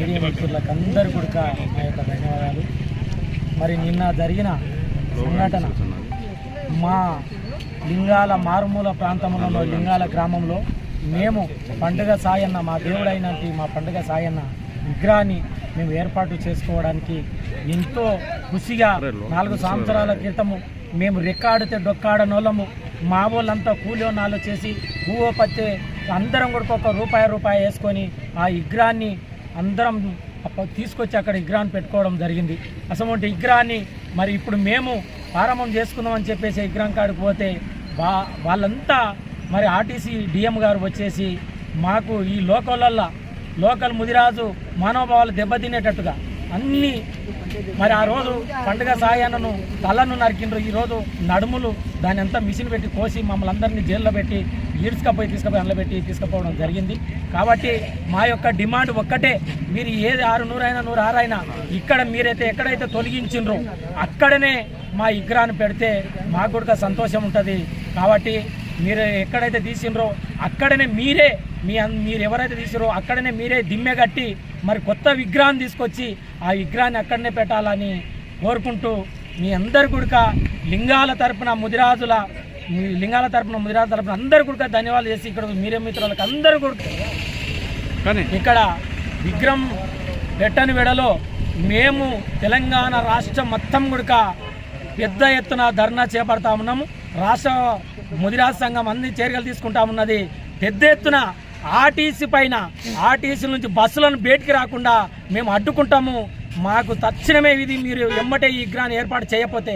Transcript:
Media మిత్రులకు అందరూ కూడా మా యొక్క ధన్యవాదాలు. మరి నిన్న జరిగిన సంఘటన మా లింగాల మారుమూల ప్రాంతంలో లింగాల గ్రామంలో మేము పండుగ సాయన్న మా దేవుడైనట్టు మా పండుగ సాయన్న విగ్రహాన్ని మేము ఏర్పాటు చేసుకోవడానికి ఎంతో ఖుషిగా 4 సంవత్సరాల క్రితము మేము రెక్కాడితే డొక్కాడనోళ్ళము మా వాళ్ళంతా కూలోనాలు చేసి పువ్వు పత్తే అందరం కూడా ఒక రూపాయి వేసుకొని ఆ విగ్రహాన్ని అందరం తీసుకొచ్చి అక్కడ విగ్రహాన్ని పెట్టుకోవడం జరిగింది. అసలు విగ్రహాన్ని మరి ఇప్పుడు మేము ప్రారంభం చేసుకుందామని చెప్పేసి విగ్రహం కాడికి పోతే వాళ్ళంతా మరి ఆర్టీసీ డిఎం గారు వచ్చేసి మాకు ఈ లోకల్ ముదిరాజు మనోభావాలు దెబ్బతినేటట్టుగా అన్నీ మరి ఆ రోజు పండుగ సాయన్నను తలను నరికిండ్రు. ఈరోజు నడుములు దాని అంతా మిషన్ పెట్టి కోసి మమ్మల్ని అందరినీ జైల్లో పెట్టి తీసుకుపోయి అందులో పెట్టి తీసుకుపోవడం జరిగింది. కాబట్టి మా యొక్క డిమాండ్ ఒక్కటే, మీరు ఏది 600 అయినా 106 అయినా ఇక్కడ మీరైతే ఎక్కడైతే తొలగించిండ్రో అక్కడనే మా విగ్రహాన్ని పెడితే మాకు కూడా సంతోషం ఉంటుంది. కాబట్టి మీరు ఎక్కడైతే తీసిండ్రో అక్కడనే మీరు ఎవరైతే తీసిరో అక్కడనే మీరే దిమ్మె కట్టి మరి కొత్త విగ్రహాన్ని తీసుకొచ్చి ఆ విగ్రహాన్ని అక్కడనే పెట్టాలని కోరుకుంటూ మీ అందరు కూడా లింగాల తరపున ముదిరాజుల తరపున అందరు కూడా ధన్యవాదాలు చేసి ఇక్కడ మీరే మిత్రులకు అందరూ కూడా ఇక్కడ విగ్రహం పెట్టని వెడలో మేము తెలంగాణ రాష్ట్రం మొత్తం కూడా పెద్ద ఎత్తున ధర్నా చేపడతా ఉన్నాము. రాష్ట్ర ముదిరాజ్ సంఘం అన్ని చర్యలు తీసుకుంటా ఉన్నది. పెద్ద ఎత్తున ఆర్టీసీ నుంచి బస్సులను బయటికి రాకుండా మేము అడ్డుకుంటాము. మాకు తక్షణమే ఇది మీరు ఎమ్మటే ఈ విగ్రహాన్ని ఏర్పాటు చేయకపోతే